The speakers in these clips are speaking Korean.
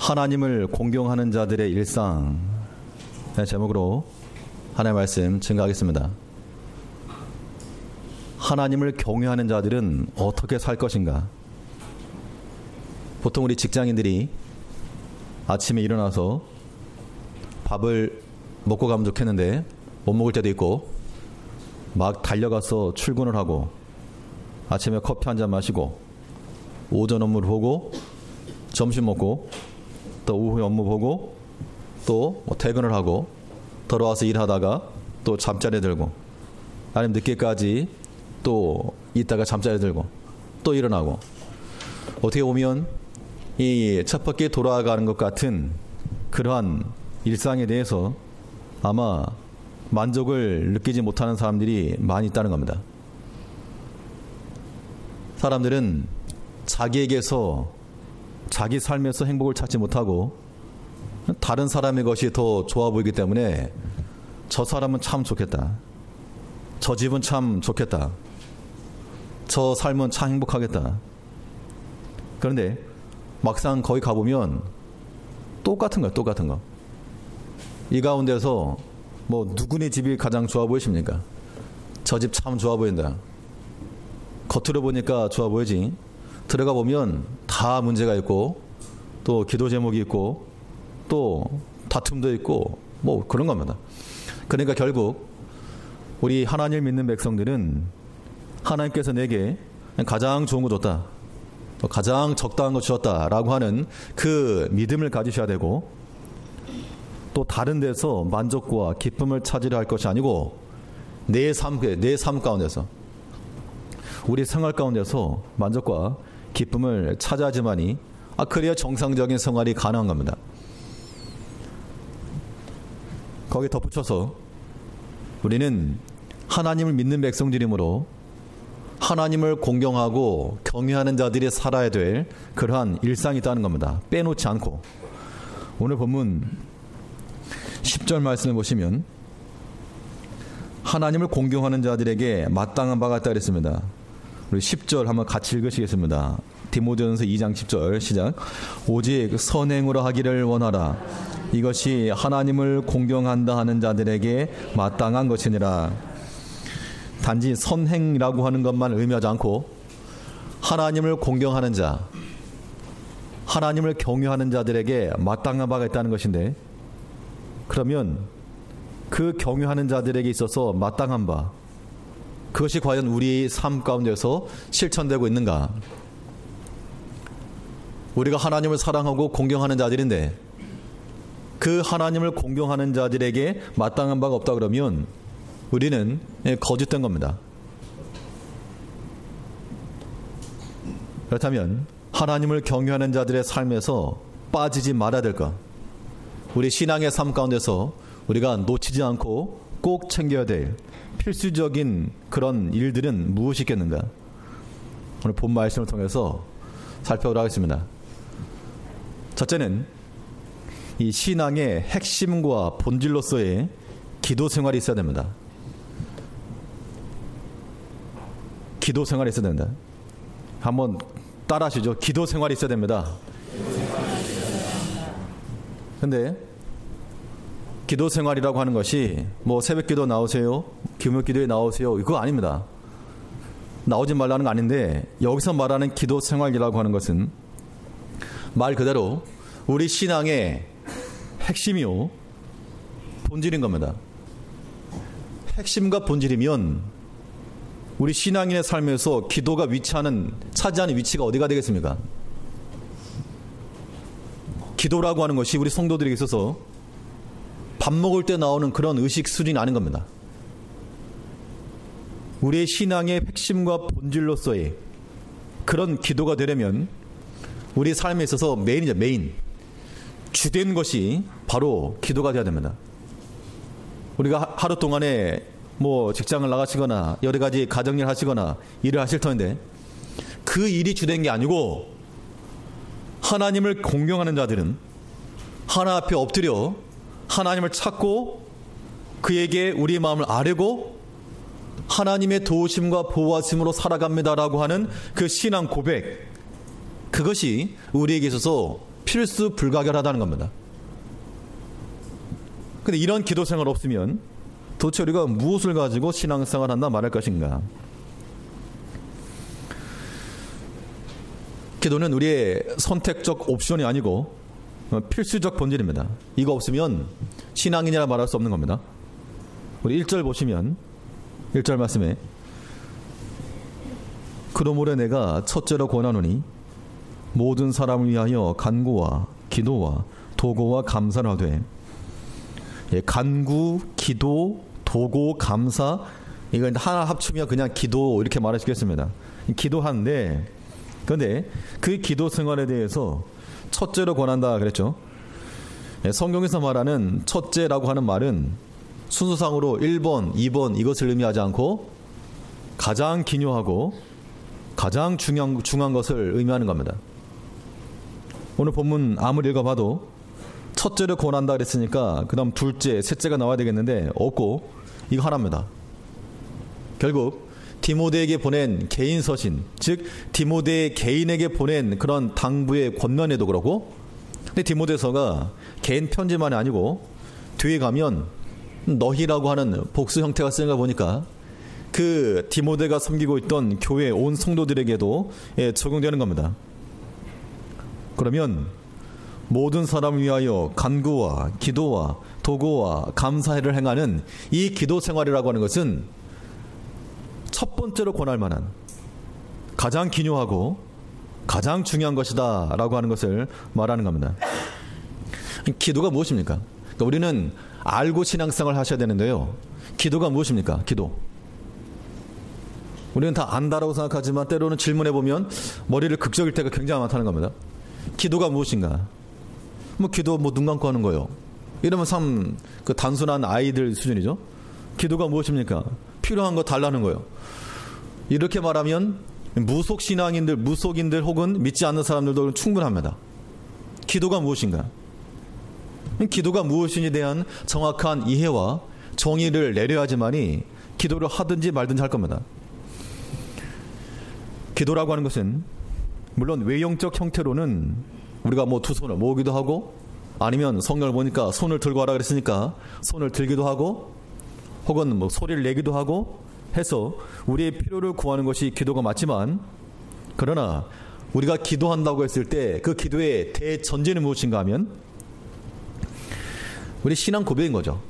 하나님을 공경하는 자들의 일상 제목으로 하나님의 말씀 증거하겠습니다. 하나님을 경외하는 자들은 어떻게 살 것인가? 보통 우리 직장인들이 아침에 일어나서 밥을 먹고 가면 좋겠는데 못 먹을 때도 있고, 막 달려가서 출근을 하고 아침에 커피 한 잔 마시고 오전 업무를 보고 점심 먹고 또 오후에 업무 보고 또 퇴근을 하고 돌아와서 일하다가 또 잠자리 들고 아니면 늦게까지 또 있다가 잠자리 들고 또 일어나고, 어떻게 보면 이 쳇바퀴 돌아가는 것 같은 그러한 일상에 대해서 아마 만족을 느끼지 못하는 사람들이 많이 있다는 겁니다. 사람들은 자기에게서, 자기 삶에서 행복을 찾지 못하고 다른 사람의 것이 더 좋아 보이기 때문에 저 사람은 참 좋겠다, 저 집은 참 좋겠다, 저 삶은 참 행복하겠다. 그런데 막상 거기 가보면 똑같은 거예요. 똑같은 거. 이 가운데서 뭐 누구네 집이 가장 좋아 보이십니까? 저 집 참 좋아 보인다. 겉으로 보니까 좋아 보이지 들어가 보면 다 문제가 있고 또 기도 제목이 있고 또 다툼도 있고 뭐 그런 겁니다. 그러니까 결국 우리 하나님을 믿는 백성들은 하나님께서 내게 가장 좋은 거 줬다, 가장 적당한 거 주었다라고 하는 그 믿음을 가지셔야 되고, 또 다른 데서 만족과 기쁨을 찾으려 할 것이 아니고 내 삶 가운데서, 우리 생활 가운데서 만족과 기쁨을 찾아야지만이 그래야 정상적인 생활이 가능한 겁니다. 거기에 덧붙여서 우리는 하나님을 믿는 백성들이므로 하나님을 공경하고 경외하는 자들이 살아야 될 그러한 일상이 있다는 겁니다. 빼놓지 않고. 오늘 본문 10절 말씀을 보시면 하나님을 공경하는 자들에게 마땅한 바가 있다 그랬습니다. 우리 10절 한번 같이 읽으시겠습니다. 디모데전서 2장 10절 시작. 오직 선행으로 하기를 원하라. 이것이 하나님을 공경한다 하는 자들에게 마땅한 것이니라. 단지 선행이라고 하는 것만 의미하지 않고 하나님을 공경하는 자, 하나님을 경외하는 자들에게 마땅한 바가 있다는 것인데, 그러면 그 경외하는 자들에게 있어서 마땅한 바, 그것이 과연 우리 삶 가운데서 실천되고 있는가? 우리가 하나님을 사랑하고 공경하는 자들인데 그 하나님을 공경하는 자들에게 마땅한 바가 없다 그러면 우리는 거짓된 겁니다. 그렇다면 하나님을 경외하는 자들의 삶에서 빠지지 말아야 될 것, 우리 신앙의 삶 가운데서 우리가 놓치지 않고 꼭 챙겨야 될 필수적인 그런 일들은 무엇이 있겠는가? 오늘 본 말씀을 통해서 살펴보도록 하겠습니다. 첫째는 이 신앙의 핵심과 본질로서의 기도 생활이 있어야 됩니다. 기도 생활이 있어야 됩니다. 한번 따라 하시죠. 기도 생활이 있어야 됩니다. 근데 기도 생활이라고 하는 것이 뭐 새벽 기도 나오세요, 금요 기도에 나오세요, 이거 아닙니다. 나오지 말라는 거 아닌데, 여기서 말하는 기도 생활이라고 하는 것은 말 그대로 우리 신앙의 핵심이요 본질인 겁니다. 핵심과 본질이면 우리 신앙인의 삶에서 기도가 차지하는 위치가 어디가 되겠습니까? 기도라고 하는 것이 우리 성도들에게 있어서 밥 먹을 때 나오는 그런 의식 수준이 아닌 겁니다. 우리의 신앙의 핵심과 본질로서의 그런 기도가 되려면 우리 삶에 있어서 메인이죠. 메인. 주된 것이 바로 기도가 되어야 됩니다. 우리가 하루 동안에 뭐 직장을 나가시거나 여러 가지 가정일 하시거나 일을 하실 터인데 그 일이 주된 게 아니고, 하나님을 공경하는 자들은 하나 앞에 엎드려 하나님을 찾고 그에게 우리의 마음을 아뢰고 하나님의 도우심과 보호하심으로 살아갑니다라고 하는 그 신앙 고백, 그것이 우리에게 있어서 필수 불가결하다는 겁니다. 근데 이런 기도 생활 없으면 도대체 우리가 무엇을 가지고 신앙생활 한다 말할 것인가? 기도는 우리의 선택적 옵션이 아니고 필수적 본질입니다. 이거 없으면 신앙인이라 말할 수 없는 겁니다. 우리 1절 보시면 1절 말씀에 그러므로 내가 첫째로 권하노니 모든 사람을 위하여 간구와 기도와 도고와 감사를 하되. 간구, 기도, 도고, 감사, 이거 하나 합치면 그냥 기도 이렇게 말할 수 있겠습니다. 기도하는데, 그런데 그 기도 생활에 대해서 첫째로 권한다 그랬죠. 성경에서 말하는 첫째라고 하는 말은 순서상으로 1번, 2번 이것을 의미하지 않고 가장 기묘하고 가장 중요한 것을 의미하는 겁니다. 오늘 본문 아무리 읽어봐도 첫째를 권한다 그랬으니까 그 다음 둘째, 셋째가 나와야 되겠는데 없고 이거 하나입니다. 결국 디모데에게 보낸 개인 서신, 즉 디모데 개인에게 보낸 그런 당부의 권면에도 그렇고, 근데 디모데서가 개인 편지만이 아니고 뒤에 가면 너희라고 하는 복수 형태가 쓰는가 보니까 그 디모데가 섬기고 있던 교회 온 성도들에게도 적용되는 겁니다. 그러면 모든 사람을 위하여 간구와 기도와 도고와 감사를 행하는 이 기도 생활이라고 하는 것은 첫 번째로 권할 만한 가장 기묘하고 가장 중요한 것이다 라고 하는 것을 말하는 겁니다. 기도가 무엇입니까? 그러니까 우리는 알고 신앙생활을 하셔야 되는데요. 기도가 무엇입니까? 기도. 우리는 다 안다라고 생각하지만 때로는 질문해보면 머리를 극적일 때가 굉장히 많다는 겁니다. 기도가 무엇인가? 기도 눈 감고 하는 거예요. 이러면 참 그 단순한 아이들 수준이죠. 기도가 무엇입니까? 필요한 거 달라는 거예요. 이렇게 말하면 무속신앙인들, 무속인들 혹은 믿지 않는 사람들도 충분합니다. 기도가 무엇인가? 기도가 무엇인지에 대한 정확한 이해와 정의를 내려야지만이 기도를 하든지 말든지 할 겁니다. 기도라고 하는 것은 물론 외형적 형태로는 우리가 두 손을 모으기도 하고, 아니면 성경을 보니까 손을 들고 하라 그랬으니까 손을 들기도 하고, 혹은 소리를 내기도 하고 해서 우리의 필요를 구하는 것이 기도가 맞지만, 그러나 우리가 기도한다고 했을 때 그 기도의 대전제는 무엇인가 하면 우리 신앙 고백인 거죠.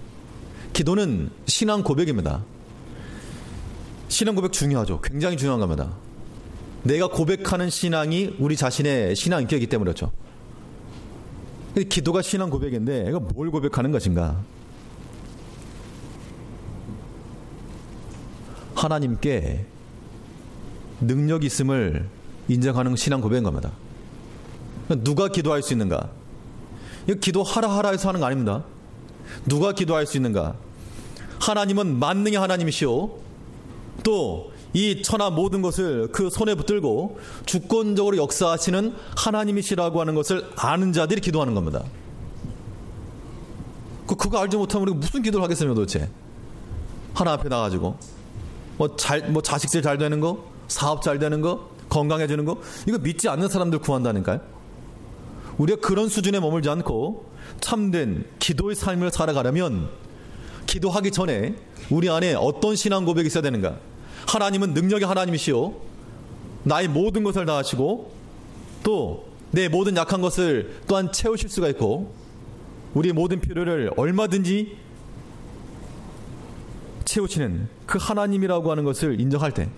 기도는 신앙 고백입니다. 신앙 고백 중요하죠. 굉장히 중요한 겁니다. 내가 고백하는 신앙이 우리 자신의 신앙 인격이기 때문에 그렇죠. 기도가 신앙 고백인데 이거 뭘 고백하는 것인가? 하나님께 능력이 있음을 인정하는 신앙 고백인 겁니다. 누가 기도할 수 있는가? 이거 기도하라 해서 하는 거 아닙니다. 누가 기도할 수 있는가? 하나님은 만능의 하나님이시오. 또 이 천하 모든 것을 그 손에 붙들고 주권적으로 역사하시는 하나님이시라고 하는 것을 아는 자들이 기도하는 겁니다. 그거 알지 못하면 우리가 무슨 기도를 하겠습니까 도대체? 하나 앞에 나가지고 자식들 잘 되는 거, 사업 잘 되는 거, 건강해지는 거, 이거 믿지 않는 사람들 구한다니까요. 우리가 그런 수준에 머물지 않고 참된 기도의 삶을 살아가려면 기도하기 전에 우리 안에 어떤 신앙 고백이 있어야 되는가? 하나님은 능력의 하나님이시오. 나의 모든 것을 다 하시고 또 내 모든 약한 것을 또한 채우실 수가 있고 우리의 모든 필요를 얼마든지 채우시는 그 하나님이라고 하는 것을 인정할 때,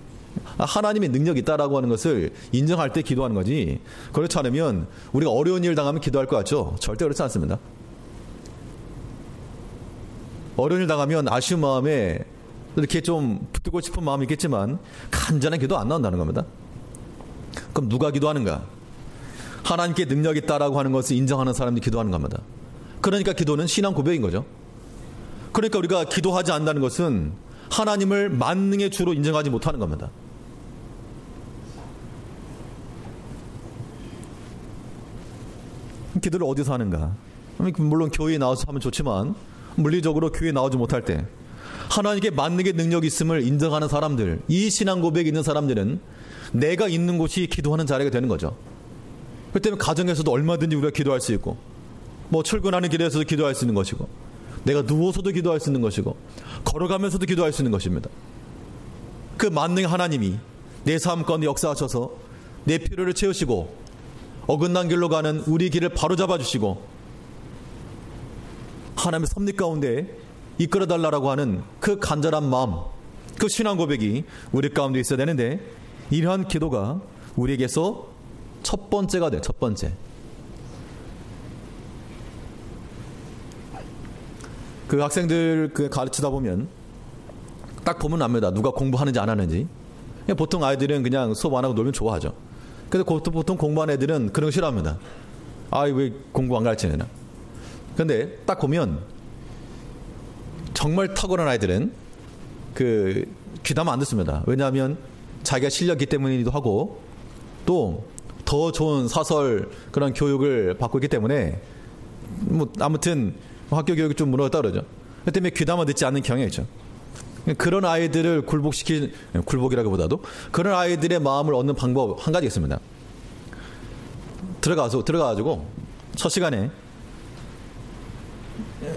하나님의 능력이 있다라고 하는 것을 인정할 때 기도하는 거지, 그렇지 않으면 우리가 어려운 일 당하면 기도할 것 같죠? 절대 그렇지 않습니다. 어려운 일 당하면 아쉬운 마음에 이렇게 좀 붙들고 싶은 마음이 있겠지만 간절한 기도 안 나온다는 겁니다. 그럼 누가 기도하는가? 하나님께 능력이 있다라고 하는 것을 인정하는 사람들이 기도하는 겁니다. 그러니까 기도는 신앙 고백인 거죠. 그러니까 우리가 기도하지 않는다는 것은 하나님을 만능의 주로 인정하지 못하는 겁니다. 기도를 어디서 하는가? 물론 교회에 나와서 하면 좋지만 물리적으로 교회에 나오지 못할 때 하나님께 만능의 능력이 있음을 인정하는 사람들, 이 신앙 고백이 있는 사람들은 내가 있는 곳이 기도하는 자리가 되는 거죠. 그 때문에 가정에서도 얼마든지 우리가 기도할 수 있고, 뭐 출근하는 길에서도 기도할 수 있는 것이고, 내가 누워서도 기도할 수 있는 것이고, 걸어가면서도 기도할 수 있는 것입니다. 그 만능 하나님이 내 삶 가운데 역사하셔서 내 필요를 채우시고 어긋난 길로 가는 우리 길을 바로잡아 주시고 하나님의 섭리 가운데 이끌어달라고 하는 그 간절한 마음, 그 신앙 고백이 우리 가운데 있어야 되는데, 이러한 기도가 우리에게서 첫 번째가 돼요. 첫 번째. 그 학생들 가르치다 보면 딱 보면 압니다. 누가 공부하는지 안 하는지. 보통 아이들은 그냥 수업 안 하고 놀면 좋아하죠. 근데 보통 공부하는 애들은 그런 거 싫어합니다. 아, 왜 공부 안 가르치느냐. 근데 딱 보면 정말 탁월한 아이들은 그 귀담아 안 듣습니다. 왜냐하면 자기가 실력이기 때문이기도 하고, 또 더 좋은 사설 그런 교육을 받고 있기 때문에, 뭐 아무튼 학교 교육이 좀 무너졌다 그러죠. 그 때문에 귀담아 듣지 않는 경향이 있죠. 그런 아이들을 굴복이라기보다도 그런 아이들의 마음을 얻는 방법 한 가지 있습니다. 들어가가지고 첫 시간에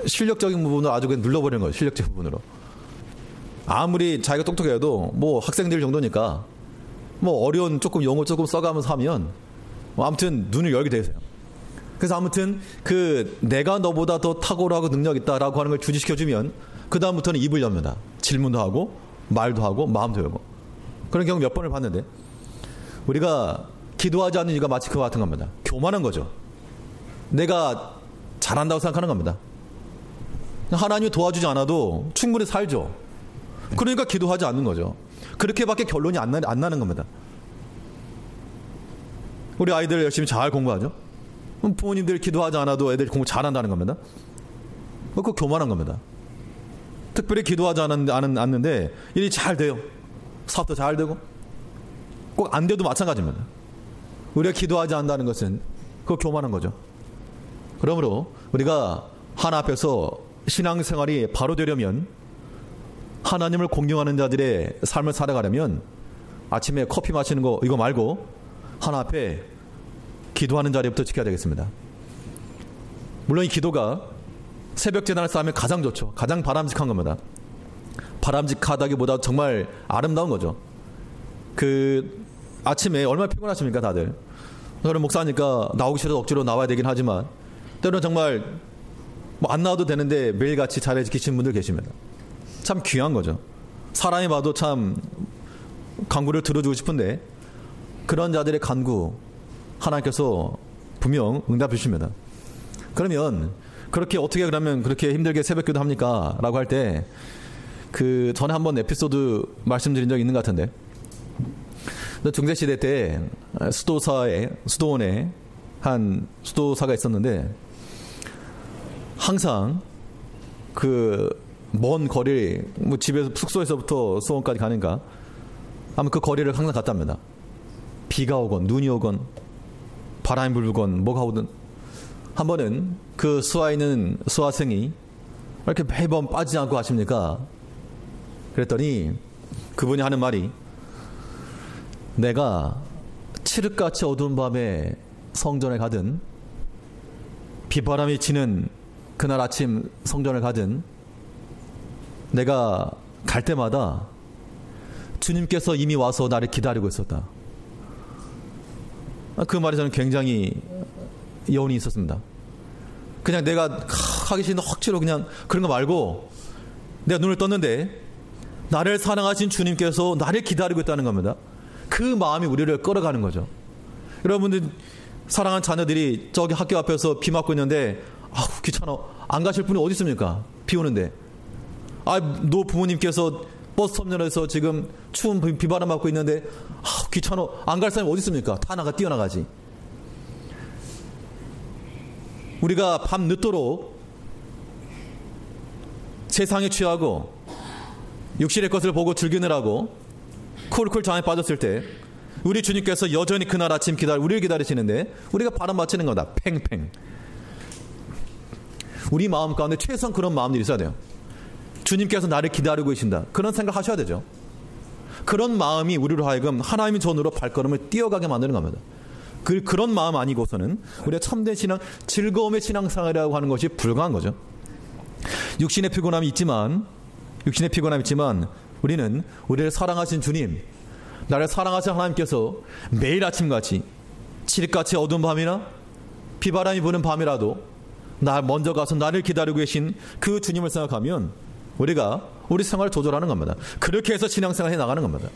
실력적인 부분을 아주 그냥 눌러버리는 거예요. 실력적인 부분으로. 아무리 자기가 똑똑해도 뭐 학생들 정도니까 뭐 어려운 조금 용어 조금 써가면서 하면 뭐 아무튼 눈을 열게 되세요. 그래서 아무튼 그 내가 너보다 더 탁월하고 능력 있다라고 하는 걸 주지시켜주면 그 다음부터는 입을 엽니다. 질문도 하고 말도 하고 마음도 열고. 그런 경우 몇 번을 봤는데, 우리가 기도하지 않는 이유가 마치 그와 같은 겁니다. 교만한 거죠. 내가 잘한다고 생각하는 겁니다. 하나님이 도와주지 않아도 충분히 살죠. 그러니까 기도하지 않는 거죠. 그렇게밖에 결론이 안 나는 겁니다. 우리 아이들 열심히 잘 공부하죠. 부모님들 기도하지 않아도 애들 공부 잘한다는 겁니다. 그거 교만한 겁니다. 특별히 기도하지 않는데 일이 잘 돼요. 사업도 잘 되고, 꼭 안 돼도 마찬가지입니다. 우리가 기도하지 않는다는 것은 그거 교만한 거죠. 그러므로 우리가 하나 앞에서 신앙생활이 바로 되려면, 하나님을 공경하는 자들의 삶을 살아가려면, 아침에 커피 마시는 거 이거 말고 하나 앞에 기도하는 자리부터 지켜야 되겠습니다. 물론 이 기도가 새벽 재단을 쌓으면 가장 좋죠. 가장 바람직한 겁니다. 바람직하다기보다 정말 아름다운 거죠. 그 아침에 얼마나 피곤하십니까 다들. 저는 목사니까 나오기 싫어서 억지로 나와야 되긴 하지만, 때로는 정말 뭐 안 나와도 되는데 매일같이 잘해 지키시는 분들 계십니다. 참 귀한 거죠. 사람이 봐도 참 간구를 들어주고 싶은데, 그런 자들의 간구 하나님께서 분명 응답해 주십니다. 그러면 그렇게 어떻게 그러면 그렇게 힘들게 새벽기도 합니까? 라고 할 때, 그 전에 한번 에피소드 말씀드린 적이 있는 것 같은데, 중세시대 때 수도원에 한 수도사가 있었는데, 항상 그 먼 거리, 뭐 집에서 숙소에서부터 수원까지 가니까 아마 그 거리를 항상 갔답니다. 비가 오건 눈이 오건 바람이 불건 뭐가 오든, 한 번은 그 수하에 있는 수하생이 왜 이렇게 매번 빠지지 않고 가십니까? 그랬더니 그분이 하는 말이, 내가 칠흑같이 어두운 밤에 성전에 가든, 비바람이 치는 그날 아침 성전을 가든, 내가 갈 때마다 주님께서 이미 와서 나를 기다리고 있었다. 그 말이 저는 굉장히 여운이 있었습니다. 그냥 내가 하기 싫은 억지로 그냥 그런 거 말고, 내가 눈을 떴는데 나를 사랑하신 주님께서 나를 기다리고 있다는 겁니다. 그 마음이 우리를 끌어가는 거죠. 여러분들 사랑하는 자녀들이 저기 학교 앞에서 비 맞고 있는데, 아우 귀찮아, 안 가실 분이 어디 있습니까? 비 오는데. 너 부모님께서 버스터미널에서 지금 추운 비바람 맞고 있는데, 아우 귀찮아, 안 갈 사람이 어디 있습니까? 다 뛰어나가지. 우리가 밤 늦도록 세상에 취하고 육신의 것을 보고 즐기느라고 쿨쿨 잠에 빠졌을 때, 우리 주님께서 여전히 그날 아침 우리를 기다리시는데 우리가 바람 맞히는 거다. 팽팽. 우리 마음 가운데 최소한 그런 마음들이 있어야 돼요. 주님께서 나를 기다리고 계신다. 그런 생각 하셔야 되죠. 그런 마음이 우리로 하여금 하나님의 전으로 발걸음을 뛰어가게 만드는 겁니다. 그런 마음 아니고서는 우리가 참된 신앙, 즐거움의 신앙생활이라고 하는 것이 불가한 거죠. 육신의 피곤함이 있지만 우리는 우리를 사랑하신 주님, 나를 사랑하신 하나님께서 매일 아침같이 칠흑같이 어두운 밤이나 비바람이 부는 밤이라도 나 먼저 가서 나를 기다리고 계신 그 주님을 생각하면 우리가 우리 생활을 조절하는 겁니다. 그렇게 해서 신앙생활을 해나가는 겁니다.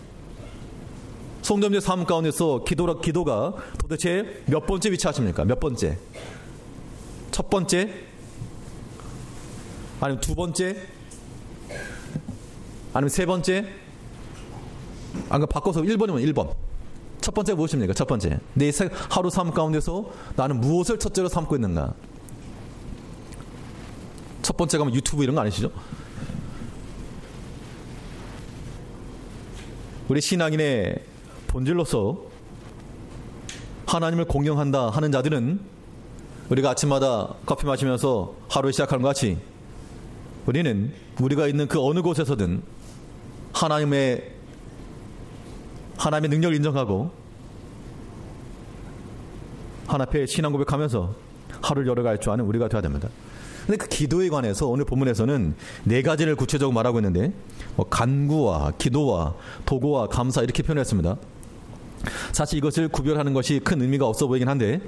성도님들 삶 가운데서 기도가 도대체 몇 번째 위치하십니까? 몇 번째? 첫 번째? 아니면 두 번째? 아니면 세 번째? 바꿔서 1번이면 1번. 첫 번째 무엇입니까? 첫 번째. 내 하루 삶 가운데서 나는 무엇을 첫째로 삼고 있는가? 첫 번째가 뭐 유튜브 이런 거 아니시죠? 우리 신앙인의 본질로서 하나님을 공경한다 하는 자들은 우리가 아침마다 커피 마시면서 하루를 시작하는 것 같이 우리는 우리가 있는 그 어느 곳에서든 하나님의 능력을 인정하고 하나님 앞에 신앙 고백하면서 하루를 열어갈 줄 아는 우리가 되어야 됩니다. 근데 그 기도에 관해서 오늘 본문에서는 네 가지를 구체적으로 말하고 있는데 간구와 기도와 도구와 감사 이렇게 표현했습니다. 사실 이것을 구별하는 것이 큰 의미가 없어 보이긴 한데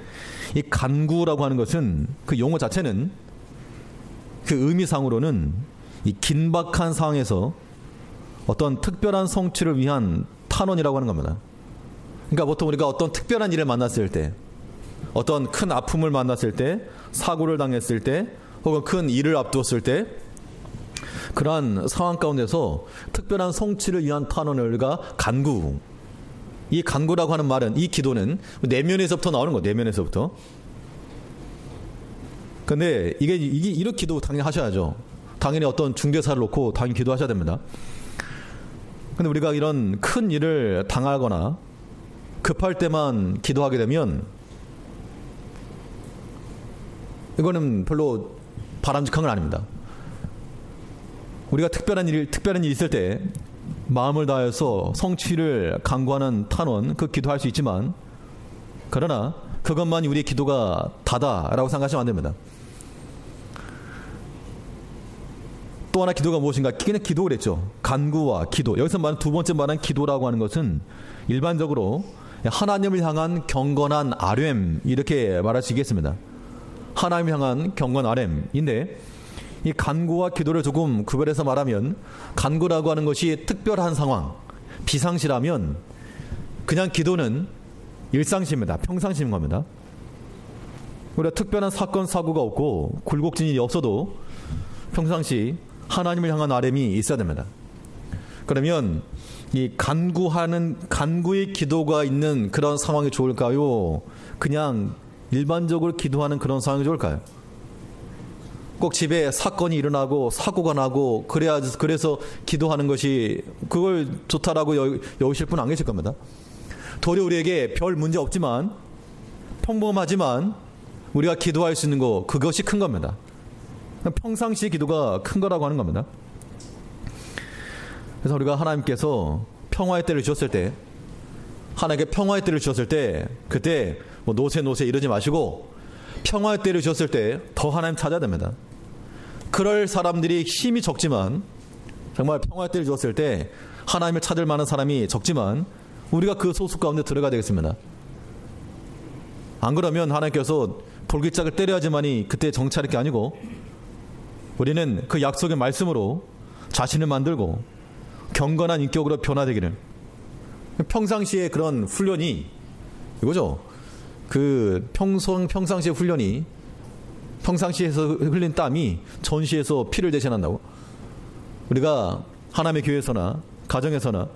이 간구라고 하는 것은 그 용어 자체는 그 의미상으로는 이 긴박한 상황에서 어떤 특별한 성취를 위한 탄원이라고 하는 겁니다. 그러니까 보통 우리가 어떤 특별한 일을 만났을 때, 어떤 큰 아픔을 만났을 때, 사고를 당했을 때, 혹은 큰 일을 앞두었을 때 그러한 상황 가운데서 특별한 성취를 위한 탄원을 우리가 간구, 이 간구라고 하는 말은, 이 기도는 내면에서부터 나오는 거예요. 내면에서부터. 근데 이게 이런 기도 당연히 하셔야죠. 당연히 어떤 중개사를 놓고 당연히 기도하셔야 됩니다. 근데 우리가 이런 큰 일을 당하거나 급할 때만 기도하게 되면 이거는 별로 바람직한 건 아닙니다. 우리가 특별한 일 있을 때 마음을 다해서 성취를 간구하는 탄원, 그 기도할 수 있지만 그러나 그것만이 우리의 기도가 다다라고 생각하시면 안 됩니다. 또 하나 기도가 무엇인가? 그냥 기도 그랬죠. 간구와 기도. 여기서 말한 두 번째 말한 기도라고 하는 것은 일반적으로 하나님을 향한 경건한 아뢰м 이렇게 말할 수 있겠습니다. 하나님을 향한 경건 아뢰m인데 이 간구와 기도를 조금 구별해서 말하면 간구라고 하는 것이 특별한 상황, 비상시라면 그냥 기도는 일상시입니다. 평상시인 겁니다. 우리가 특별한 사건, 사고가 없고 굴곡진 일이 없어도 평상시 하나님을 향한 아뢰m이 있어야 됩니다. 그러면 이 간구의 기도가 있는 그런 상황이 좋을까요? 그냥 일반적으로 기도하는 그런 상황이 좋을까요? 꼭 집에 사건이 일어나고 사고가 나고 그래서 기도하는 것이 그걸 좋다라고 여기실 분 안 계실 겁니다. 도리어 우리에게 별 문제 없지만 평범하지만 우리가 기도할 수 있는 거 그것이 큰 겁니다. 평상시 기도가 큰 거라고 하는 겁니다. 그래서 우리가 하나님께서 평화의 때를 주셨을 때 하나님께 평화의 때를 주셨을 때 그때 뭐 노세 이러지 마시고 평화의 때를 주셨을 때 더 하나님 찾아야 됩니다. 그럴 사람들이 힘이 적지만 정말 평화의 때를 주었을 때 하나님을 찾을 만한 사람이 적지만 우리가 그 소수 가운데 들어가야 되겠습니다. 안 그러면 하나님께서 돌깃짝을 때려야지만이 그때 정찰할 게 아니고 우리는 그 약속의 말씀으로 자신을 만들고 경건한 인격으로 변화되기를 평상시에 그런 훈련이 이거죠. 그 평상시의 훈련이 평상시에서 흘린 땀이 전시에서 피를 대신한다고. 우리가 하나님의 교회에서나 가정에서나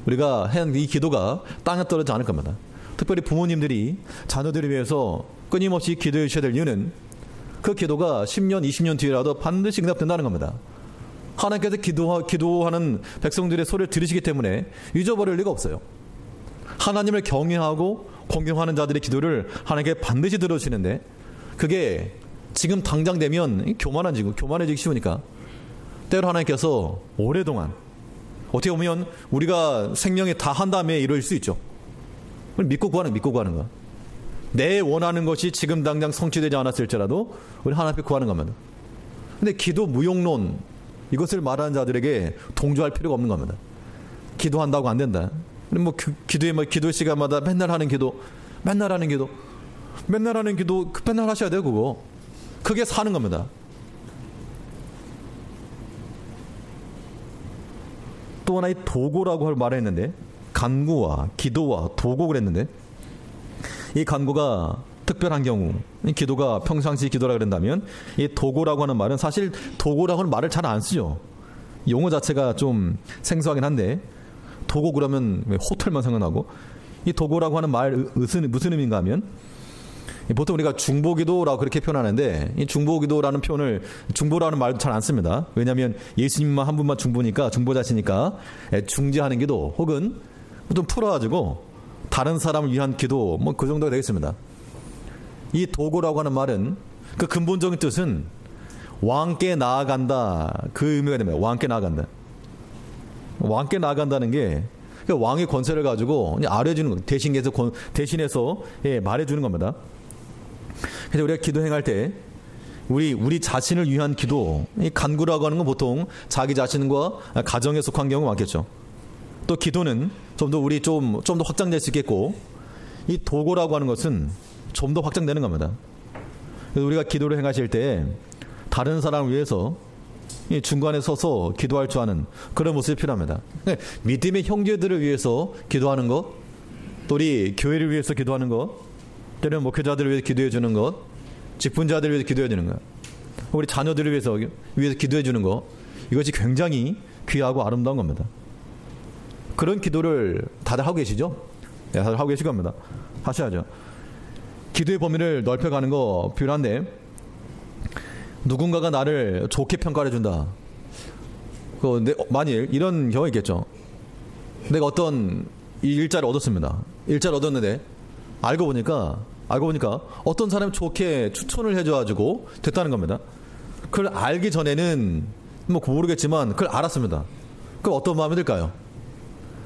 우리가 한 이 기도가 땅에 떨어지지 않을 겁니다. 특별히 부모님들이 자녀들을 위해서 끊임없이 기도해 주셔야 될 이유는 그 기도가 10년, 20년 뒤라도 반드시 응답된다는 겁니다. 하나님께서 기도하는 백성들의 소리를 들으시기 때문에 잊어버릴 리가 없어요. 하나님을 경외하고 공경하는 자들의 기도를 하나님께 반드시 들어주시는데 그게 지금 당장 되면 교만해지기 쉬우니까 때로 하나님께서 오랫동안 어떻게 보면 우리가 생명에 다 한 다음에 이룰 수 있죠. 믿고 구하는 거야. 내 원하는 것이 지금 당장 성취되지 않았을지라도 우리 하나님 앞에 구하는 겁니다. 근데 기도 무용론, 이것을 말하는 자들에게 동조할 필요가 없는 겁니다. 기도한다고 안 된다. 뭐 기도에 기도 시간마다 맨날 하는 기도, 맨날 하는 기도, 맨날 하는 기도, 맨날 하셔야 돼요, 그거. 그게 사는 겁니다. 또 하나의 도구라고 말했는데, 간구와 기도와 도구 그랬는데, 이 간구가 특별한 경우, 이 기도가 평상시 기도라 그런다면, 이 도구라고 하는 말은 사실 도구라고 하는 말을 잘 안 쓰죠. 용어 자체가 좀 생소하긴 한데, 도구 그러면 호텔만 생각나고, 이 도구라고 하는 말 무슨 의미인가 하면, 보통 우리가 중보기도라고 그렇게 표현하는데, 이 중보기도라는 표현을, 중보라는 말도 잘 안 씁니다. 왜냐하면 예수님만 한 분만 중보니까, 중보자시니까 중재하는 기도 혹은 좀 풀어가지고 다른 사람을 위한 기도, 뭐 그 정도가 되겠습니다. 이 도구라고 하는 말은 그 근본적인 뜻은 왕께 나아간다, 그 의미가 됩니다. 왕께 나아간다. 왕께 나아간다는 게 왕의 권세를 가지고 아뢰주는 거, 대신해서 말해주는 겁니다. 그래서 우리가 기도 행할 때 우리 자신을 위한 기도, 이 간구라고 하는 건 보통 자기 자신과 가정에 속한 경우가 많겠죠. 또 기도는 좀 더 우리 좀 더 확장될 수 있겠고, 이 도구라고 하는 것은 좀 더 확장되는 겁니다. 그래서 우리가 기도를 행하실 때 다른 사람을 위해서 이 중간에 서서 기도할 줄 아는 그런 모습이 필요합니다. 믿음의 형제들을 위해서 기도하는 것, 또 우리 교회를 위해서 기도하는 것, 때로는 목회자들을 위해서 기도해 주는 것, 직분자들을 위해서 기도해 주는 것, 우리 자녀들을 위해서 기도해 주는 것, 이것이 굉장히 귀하고 아름다운 겁니다. 그런 기도를 다들 하고 계시죠? 네, 다들 하고 계실 겁니다. 하셔야죠. 기도의 범위를 넓혀가는 거 필요한데, 누군가가 나를 좋게 평가해 준다. 만일 이런 경우 있겠죠. 내가 어떤 일자를 얻었습니다. 일자를 얻었는데 알고 보니까 어떤 사람이 좋게 추천을 해줘가지고 됐다는 겁니다. 그걸 알기 전에는 뭐 모르겠지만 그걸 알았습니다. 그럼 어떤 마음이 들까요?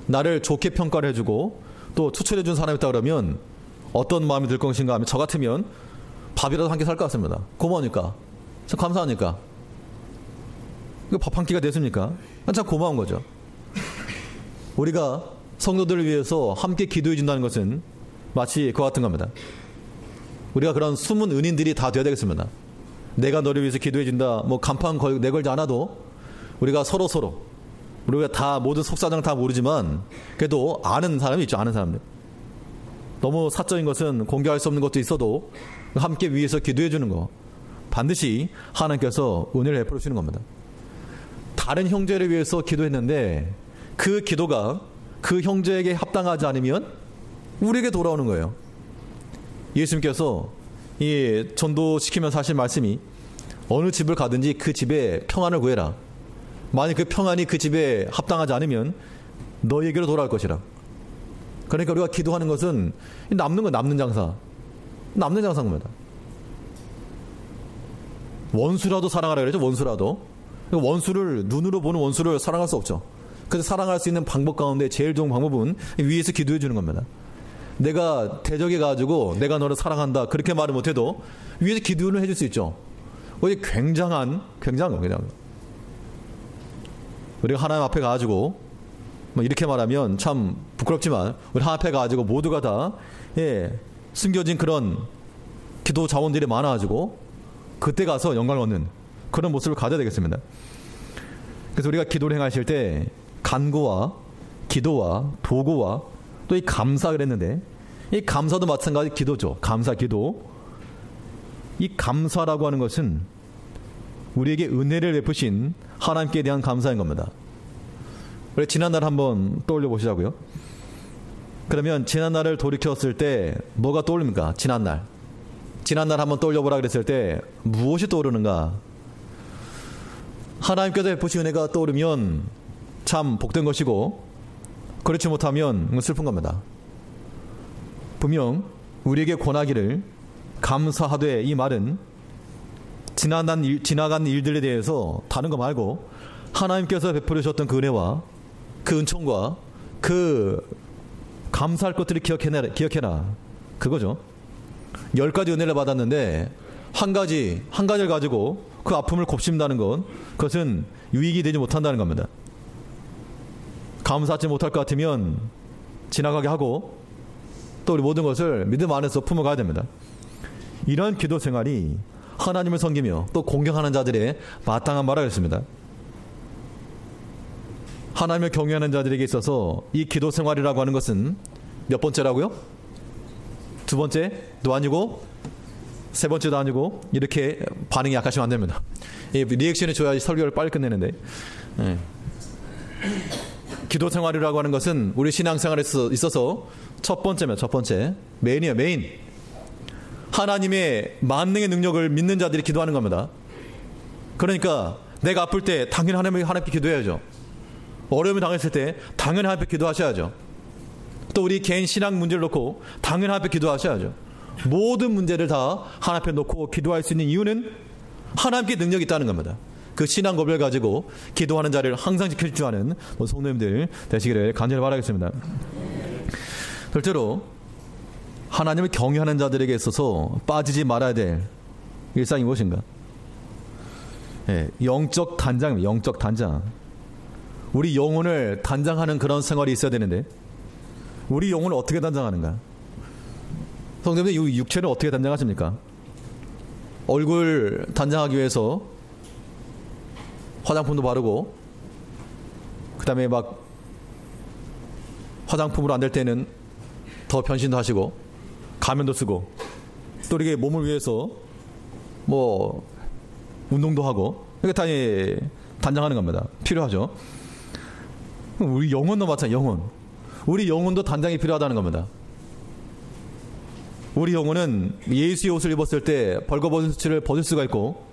나를 좋게 평가를 해주고 또 추천해준 사람이 있다 그러면 어떤 마음이 들 것인가 하면, 저 같으면 밥이라도 한 개 살 것 같습니다. 고마우니까, 참 감사하니까. 밥 한 끼가 됐습니까? 참 고마운 거죠. 우리가 성도들을 위해서 함께 기도해 준다는 것은 마치 그와 같은 겁니다. 우리가 그런 숨은 은인들이 다 되어야 되겠습니다. 내가 너를 위해서 기도해 준다, 뭐 간판 내걸지 않아도 우리가 서로 우리가 다 모든 속사정 다 모르지만 그래도 아는 사람이 있죠. 아는 사람들. 너무 사적인 것은 공개할 수 없는 것도 있어도 함께 위해서 기도해 주는 거, 반드시 하나님께서 은혜를 베풀어 주시는 겁니다. 다른 형제를 위해서 기도했는데 그 기도가 그 형제에게 합당하지 않으면 우리에게 돌아오는 거예요. 예수님께서 이 전도시키면서 하신 말씀이, 어느 집을 가든지 그 집에 평안을 구해라. 만약 그 평안이 그 집에 합당하지 않으면 너에게로 돌아올 것이라. 그러니까 우리가 기도하는 것은 남는 건 남는 장사인 겁니다. 원수라도 사랑하라 그러죠. 원수를, 눈으로 보는 원수를 사랑할 수 없죠. 그래서 사랑할 수 있는 방법 가운데 제일 좋은 방법은 위에서 기도해 주는 겁니다. 내가 대적해 가지고 내가 너를 사랑한다 그렇게 말을 못해도 위에서 기도를 해줄 수 있죠. 이게 굉장한 거. 우리가 하나님 앞에 가지고 뭐 이렇게 말하면 참 부끄럽지만, 우리 하나님 앞에 가지고 모두가 다 숨겨진 그런 기도 자원들이 많아가지고 그때 가서 영광을 얻는 그런 모습을 가져야 되겠습니다. 그래서 우리가 기도를 행하실 때 간구와 기도와 도구와 또 이 감사 그랬는데, 이 감사도 마찬가지 기도죠. 감사, 기도. 이 감사라고 하는 것은 우리에게 은혜를 베푸신 하나님께 대한 감사인 겁니다. 우리 지난날 한번 떠올려 보시자고요. 그러면 지난날을 돌이켰을 때 뭐가 떠오릅니까? 지난날 한번 떠올려보라 그랬을 때 무엇이 떠오르는가? 하나님께서 베푸신 은혜가 떠오르면 참 복된 것이고, 그렇지 못하면 슬픈 겁니다. 분명 우리에게 권하기를 감사하되, 이 말은 지나간 일들에 대해서 다른 거 말고 하나님께서 베풀으셨던 그 은혜와 그 은총과 그 감사할 것들을 기억해라. 그거죠. 10가지 은혜를 받았는데 한 가지를 가지고 그 아픔을 곱씹는다는 건 그것은 유익이 되지 못한다는 겁니다. 감사하지 못할 것 같으면 지나가게 하고 또 우리 모든 것을 믿음 안에서 품어가야 됩니다. 이러한 기도 생활이 하나님을 섬기며 또 공경하는 자들의 마땅한 말하겠습니다. 하나님을 경외하는 자들에게 있어서 이 기도 생활이라고 하는 것은 몇 번째라고요? 두 번째도 아니고 세 번째도 아니고 이렇게 반응이 약하시면 안 됩니다. 리액션을 줘야지 설교를 빨리 끝내는데. 기도 생활이라고 하는 것은 우리 신앙생활에 있어서 첫 번째면 첫 번째 메인이에요. 메인. 하나님의 만능의 능력을 믿는 자들이 기도하는 겁니다. 그러니까 내가 아플 때 당연히 하나님께 기도해야죠. 어려움을 당했을 때 당연히 하나님께 기도하셔야죠. 또 우리 개인 신앙 문제를 놓고 당연히 하나님께 기도하셔야죠. 모든 문제를 다 하나님 앞에 놓고 기도할 수 있는 이유는 하나님께 능력이 있다는 겁니다. 그 신앙 고백을 가지고 기도하는 자리를 항상 지킬 줄 아는 성도님들 되시기를 간절히 바라겠습니다. 둘째로 하나님을 경외하는 자들에게 있어서 빠지지 말아야 될 일상이 무엇인가? 영적 단장입니다. 영적 단장. 우리 영혼을 단장하는 그런 생활이 있어야 되는데 우리 영혼을 어떻게 단장하는가? 성도님들, 이 육체를 어떻게 단장하십니까? 얼굴 단장하기 위해서 화장품도 바르고 그 다음에 막 화장품으로 안 될 때는 더 변신도 하시고 가면도 쓰고 또 이렇게 몸을 위해서 뭐 운동도 하고 이렇게 다 단장하는 겁니다. 필요하죠. 우리 영혼도 마찬가지. 영혼. 우리 영혼도 단장이 필요하다는 겁니다. 우리 영혼은 예수의 옷을 입었을 때 벌거벗은 수치를 벗을 수가 있고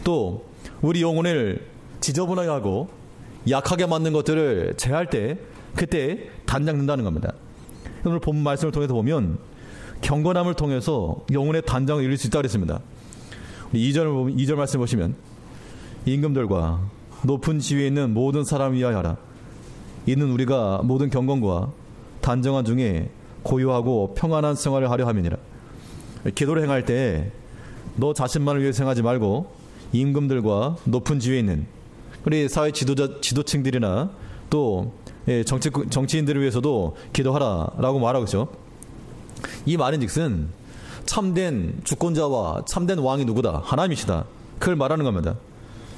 또 우리 영혼을 지저분하게 하고 약하게 만든 것들을 제할 때 그때 단장된다는 겁니다. 오늘 본 말씀을 통해서 보면 경건함을 통해서 영혼의 단장을 이룰 수 있다고 했습니다. 2절 말씀 보시면 임금들과 높은 지위에 있는 모든 사람 위하여 하라. 이는 우리가 모든 경건과 단정한 중에 고요하고 평안한 생활을 하려 함이니라. 기도를 행할 때 너 자신만을 위해서 행하지 말고 임금들과 높은 지위에 있는 우리 사회 지도층들이나 또 정치인들을 위해서도 기도하라라고 말하고 있죠. 이 말인즉슨 참된 주권자와 참된 왕이 누구다? 하나님이시다. 그걸 말하는 겁니다.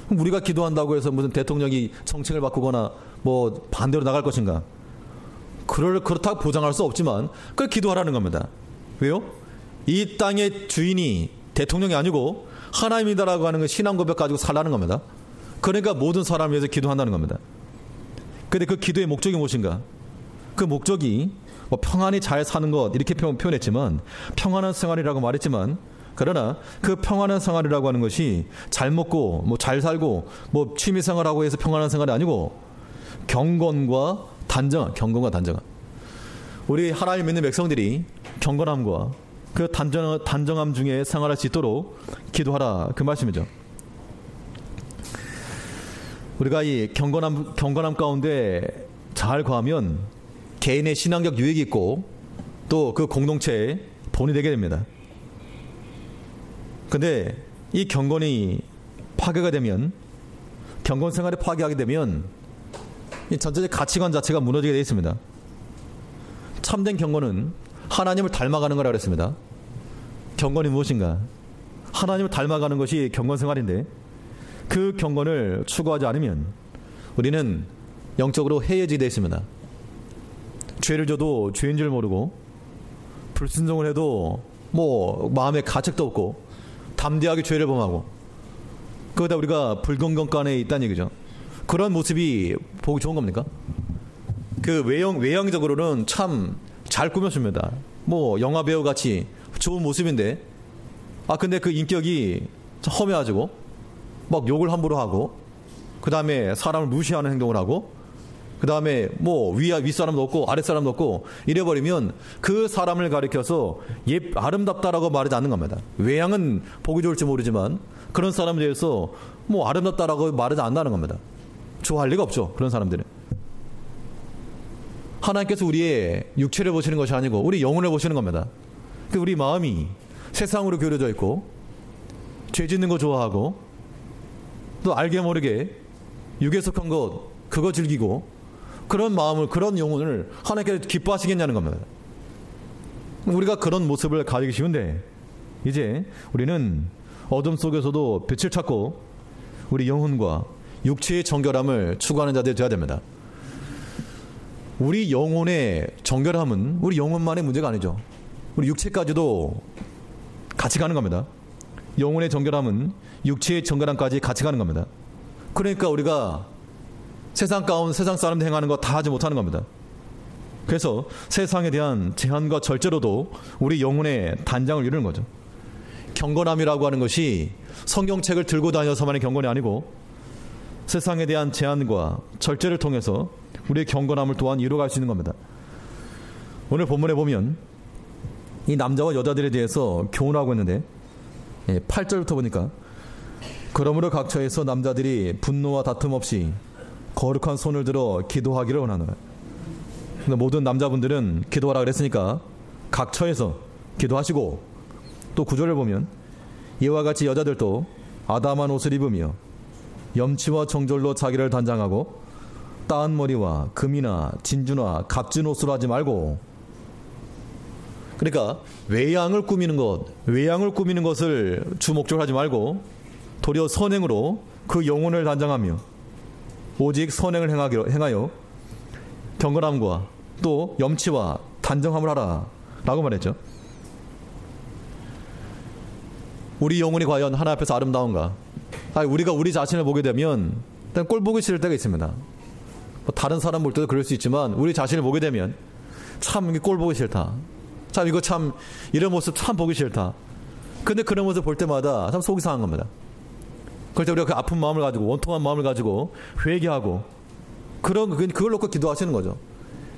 우리가 기도한다고 해서 무슨 대통령이 정책을 바꾸거나 뭐 반대로 나갈 것인가? 그렇다고 보장할 수 없지만 그걸 기도하라는 겁니다. 왜요? 이 땅의 주인이 대통령이 아니고 하나님이다라고 하는 그 신앙 고백 가지고 살라는 겁니다. 그러니까 모든 사람을 위해서 기도한다는 겁니다. 그런데 그 기도의 목적이 무엇인가? 그 목적이 뭐 평안히 잘 사는 것 이렇게 표현했지만 평안한 생활이라고 말했지만 그러나 그 평안한 생활이라고 하는 것이 잘 먹고 뭐 잘 살고 뭐 취미생활하고 해서 평안한 생활이 아니고 경건과 단정함. 우리 하나님 믿는 백성들이 경건함과 그 단정함 중에 생활할 수 있도록 기도하라 그 말씀이죠. 우리가 이 경건함 가운데 잘 거하면 개인의 신앙적 유익이 있고 또 그 공동체에 본이 되게 됩니다. 근데 이 경건이 파괴가 되면 경건 생활이 파괴하게 되면 이 전체적 가치관 자체가 무너지게 되어 있습니다. 참된 경건은 하나님을 닮아가는 거라고 했습니다. 경건이 무엇인가? 하나님을 닮아가는 것이 경건 생활인데 그 경건을 추구하지 않으면 우리는 영적으로 해이해지게 되어 있습니다. 죄를 져도 죄인 줄 모르고 불순종을 해도 뭐 마음에 가책도 없고 담대하게 죄를 범하고 그러다 우리가 불경건간에 있다는 얘기죠. 그런 모습이 보기 좋은 겁니까? 그 외형적으로는 참 잘 꾸몄습니다. 뭐 영화 배우 같이 좋은 모습인데 근데 그 인격이 험해가지고 막 욕을 함부로 하고 그 다음에 사람을 무시하는 행동을 하고 그 다음에 뭐 윗사람도 없고 아랫사람도 없고 이래버리면 그 사람을 가리켜서 아름답다라고 말하지 않는 겁니다. 외양은 보기 좋을지 모르지만 그런 사람에 대해서 뭐 아름답다라고 말하지 않는다는 겁니다. 좋아할 리가 없죠. 그런 사람들은. 하나님께서 우리의 육체를 보시는 것이 아니고 우리 영혼을 보시는 겁니다. 우리 마음이 세상으로 기울어져 있고 죄 짓는 거 좋아하고 또 알게 모르게 육에 속한 것 그거 즐기고 그런 마음을, 그런 영혼을 하나님께 기뻐하시겠냐는 겁니다. 우리가 그런 모습을 가지기 쉬운데 이제 우리는 어둠 속에서도 빛을 찾고 우리 영혼과 육체의 정결함을 추구하는 자들이 되어야 됩니다. 우리 영혼의 정결함은 우리 영혼만의 문제가 아니죠. 우리 육체까지도 같이 가는 겁니다. 영혼의 정결함은 육체의 정결함까지 같이 가는 겁니다. 그러니까 우리가 세상 가운데 세상 사람들 행하는 거 다 하지 못하는 겁니다. 그래서 세상에 대한 제한과 절제로도 우리 영혼의 단장을 이루는 거죠. 경건함이라고 하는 것이 성경책을 들고 다녀서만의 경건이 아니고 세상에 대한 제한과 절제를 통해서 우리의 경건함을 또한 이루어갈 수 있는 겁니다. 오늘 본문에 보면 이 남자와 여자들에 대해서 교훈하고 있는데 8절부터 보니까 그러므로 각처에서 남자들이 분노와 다툼 없이 거룩한 손을 들어 기도하기를 원하노라. 모든 남자분들은 기도하라 그랬으니까 각처에서 기도하시고, 또 9절을 보면 이와 같이 여자들도 아담한 옷을 입으며 염치와 정절로 자기를 단장하고 따은 머리와 금이나 진주나 값진 옷으로 하지 말고. 그러니까 외양을 꾸미는 것을 주목적으로 하지 말고 도리어 선행으로 그 영혼을 단장하며 오직 선행을 행하여 경건함과 또 염치와 단정함을 하라 라고 말했죠. 우리 영혼이 과연 하나님 앞에서 아름다운가? 우리가 우리 자신을 보게 되면 일단 꼴 보기 싫을 때가 있습니다. 다른 사람 볼 때도 그럴 수 있지만 우리 자신을 보게 되면 참 이게 꼴 보기 싫다. 참 이거 참 이런 모습 참 보기 싫다. 근데 그런 모습 볼 때마다 참 속이 상한 겁니다. 그럴 때 우리가 그 아픈 마음을 가지고 원통한 마음을 가지고 회개하고 그걸 놓고 기도하시는 거죠.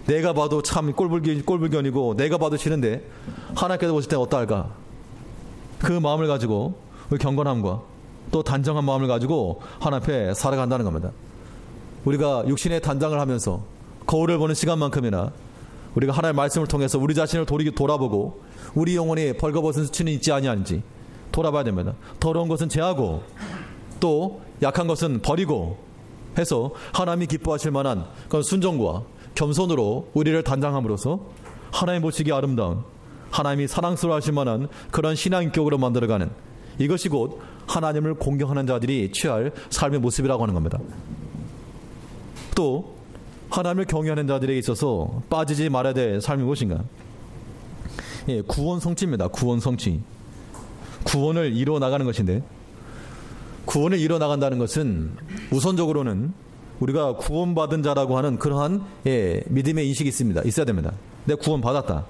내가 봐도 참 꼴불견이고 내가 봐도 싫은데 하나님께서 보실 때 어떠할까? 그 마음을 가지고 우리 경건함과 또 단정한 마음을 가지고 하나님 앞에 살아간다는 겁니다. 우리가 육신의 단장을 하면서 거울을 보는 시간만큼이나 우리가 하나님의 말씀을 통해서 우리 자신을 돌아보고 우리 영혼이 벌거벗은 수치는 있지 아니하는지 돌아봐야 됩니다. 더러운 것은 제하고 또 약한 것은 버리고 해서 하나님이 기뻐하실 만한 그런 순종과 겸손으로 우리를 단장함으로써 하나님 보시기에 아름다운, 하나님이 사랑스러워하실 만한 그런 신앙인격으로 만들어가는, 이것이 곧 하나님을 공경하는 자들이 취할 삶의 모습이라고 하는 겁니다. 또 하나님을 경외하는 자들에게 있어서 빠지지 말아야 될 삶이 무엇인가? 구원 성취입니다. 구원 성취. 구원을 이루어 나가는 것인데, 구원을 이루어 나간다는 것은 우선적으로는 우리가 구원받은 자라고 하는 그러한 믿음의 인식이 있어야 됩니다. 내가 구원받았다.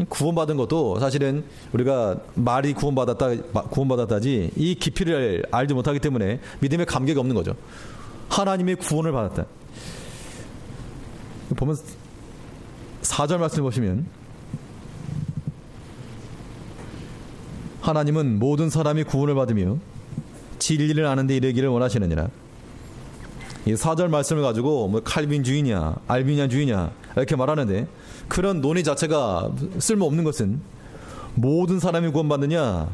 구원받은 것도 사실은 우리가 말이 구원받았다지 이 깊이를 알지 못하기 때문에 믿음의 감격이 없는 거죠. 하나님의 구원을 받았다. 보면 4절 말씀을 보시면 하나님은 모든 사람이 구원을 받으며 진리를 아는 데 이르기를 원하시느니라. 이 4절 말씀을 가지고 칼빈주의냐 알비니안주의냐 이렇게 말하는데, 그런 논의 자체가 쓸모없는 것은 모든 사람이 구원받느냐,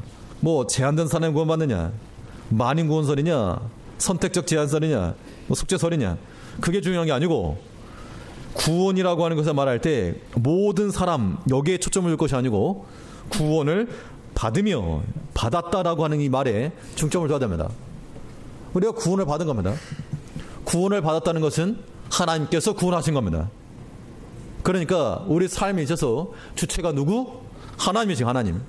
제한된 사람이 구원받느냐, 만인 구원설이냐, 선택적 제한설이냐, 숙제설이냐, 그게 중요한 게 아니고, 구원이라고 하는 것을 말할 때 모든 사람 여기에 초점을 둘 것이 아니고 구원을 받으며 받았다라고 하는 이 말에 중점을 둬야 됩니다. 우리가 구원을 받은 겁니다. 구원을 받았다는 것은 하나님께서 구원하신 겁니다. 그러니까 우리 삶에 있어서 주체가 누구? 하나님이죠. 하나님.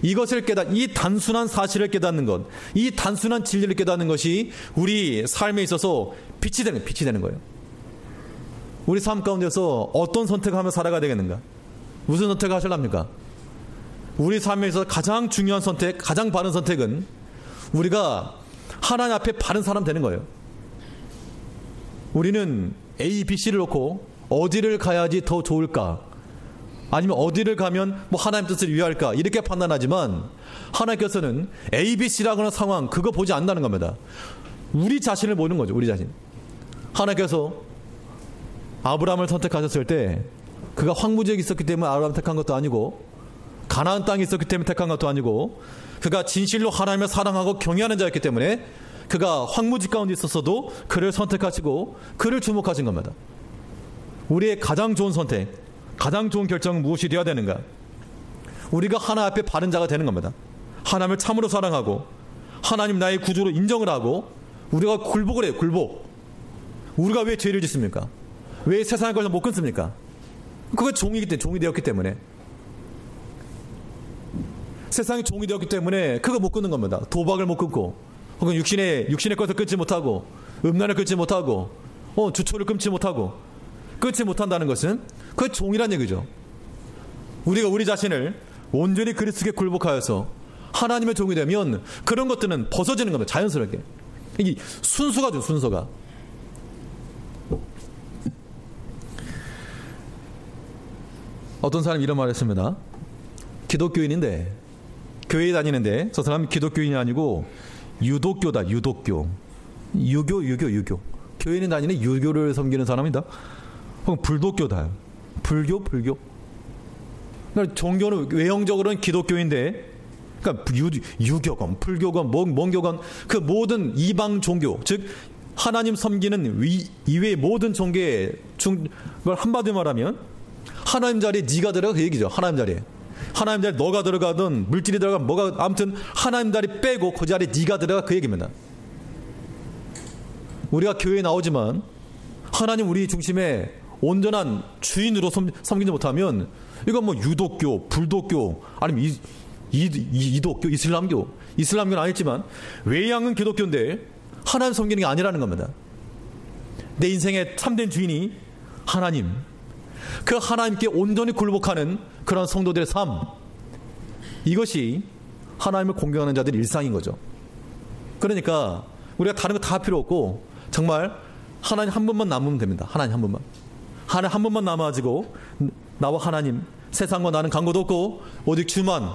이것을 이 단순한 사실을 깨닫는 것, 이 단순한 진리를 깨닫는 것이 우리 삶에 있어서 빛이 되는 거예요. 우리 삶 가운데서 어떤 선택을 하며 살아가야 되겠는가? 무슨 선택을 하실랍니까? 우리 삶에서 가장 중요한 선택, 가장 바른 선택은 우리가 하나님 앞에 바른 사람 되는 거예요. 우리는 A, B, C를 놓고 어디를 가야지 더 좋을까? 아니면 어디를 가면 하나님 뜻을 위할까? 이렇게 판단하지만 하나님께서는 A, B, C라고 하는 상황, 그거 보지 않는다는 겁니다. 우리 자신을 보는 거죠. 우리 자신. 하나님께서 아브라함을 선택하셨을 때 그가 황무지에 있었기 때문에 아브라함을 택한 것도 아니고 가나안 땅에 있었기 때문에 택한 것도 아니고 그가 진실로 하나님을 사랑하고 경외하는 자였기 때문에 그가 황무지 가운데 있었어도 그를 선택하시고 그를 주목하신 겁니다. 우리의 가장 좋은 선택, 가장 좋은 결정은 무엇이 되어야 되는가? 우리가 하나님 앞에 바른 자가 되는 겁니다. 하나님을 참으로 사랑하고 하나님 나의 구주로 인정을 하고 우리가 굴복을 해요. 굴복. 우리가 왜 죄를 짓습니까? 왜 세상의 것을 못 끊습니까? 그게 종이 되었기 때문에. 세상이 종이 되었기 때문에 그거 못 끊는 겁니다. 도박을 못 끊고 혹은 육신의 것을 끊지 못하고 음란을 끊지 못하고 주초를 끊지 못한다는 것은 그게 종이란 얘기죠. 우리가 우리 자신을 온전히 그리스도께 굴복하여서 하나님의 종이 되면 그런 것들은 벗어지는 겁니다. 자연스럽게. 이게 순서가 순서가. 어떤 사람이 이런 말을 했습니다. 기독교인인데 교회에 다니는데 저 사람은 기독교인이 아니고 유독교다. 유독교. 유교. 교회에 다니는 유교를 섬기는 사람이다. 혹은 불독교다. 불교. 그러니까 종교는 외형적으로는 기독교인데 그러니까 유교건, 불교건, 몽교건 그 모든 이방 종교, 즉 하나님 섬기는 이외의 모든 종교의 걸 한마디로 말하면 하나님 자리에 네가 들어가 그 얘기죠. 하나님 자리에 너가 들어가든 물질이 들어가 뭐가 아무튼 하나님 자리 빼고 그 자리에 네가 들어가 그 얘기입니다. 우리가 교회에 나오지만 하나님 우리 중심에 온전한 주인으로 섬기지 못하면 이건 뭐 유독교, 불독교 아니면 이독교, 이슬람교는 아니지만 외양은 기독교인데 하나님 섬기는 게 아니라는 겁니다. 내 인생의 참된 주인이 하나님, 그 하나님께 온전히 굴복하는 그런 성도들의 삶, 이것이 하나님을 공경하는 자들의 일상인 거죠. 그러니까 우리가 다른 거 다 필요 없고 정말 하나님 한 분만 남으면 됩니다. 하나님 한 분만 남아가지고 나와 하나님, 세상과 나는 관계도 없고 오직 주만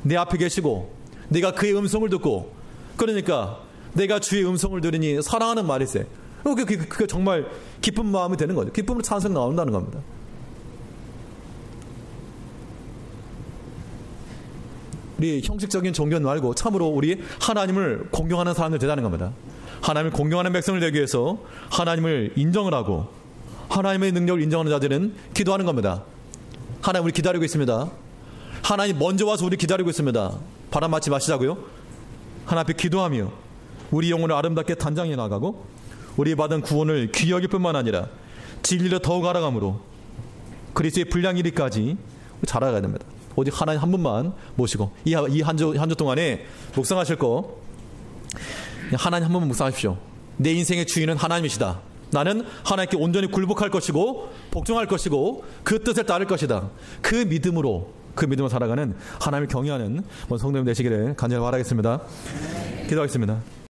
내 앞에 계시고 내가 그의 음성을 듣고, 그러니까 내가 주의 음성을 들으니 사랑하는 말이세. 그게 정말 기쁜 마음이 되는 거죠. 기쁨으로 찬성 나온다는 겁니다. 우리 형식적인 종교는 말고 참으로 우리 하나님을 공경하는 사람들 되자는 겁니다. 하나님을 공경하는 백성을 되기 위해서 하나님을 인정을 하고 하나님의 능력을 인정하는 자들은 기도하는 겁니다. 하나님 우리 기다리고 있습니다. 하나님 먼저 와서 우리 기다리고 있습니다. 바람 맞지 마시자고요. 하나님 앞에 기도하며 우리 영혼을 아름답게 단장해 나가고 우리 받은 구원을 귀히 여길 뿐만 아니라 진리를 더욱 알아감으로 그리스도의 분량 이르기까지 자라가야 됩니다. 오직 하나님 한 분만 모시고 이 한 주 동안에 묵상하실 거 하나님 한 분만 묵상하십시오. 내 인생의 주인은 하나님이시다. 나는 하나님께 온전히 굴복할 것이고 복종할 것이고 그 뜻을 따를 것이다. 그 믿음으로 살아가는 하나님을 경외하는 성도님 되시기를 간절히 바라겠습니다. 기도하겠습니다.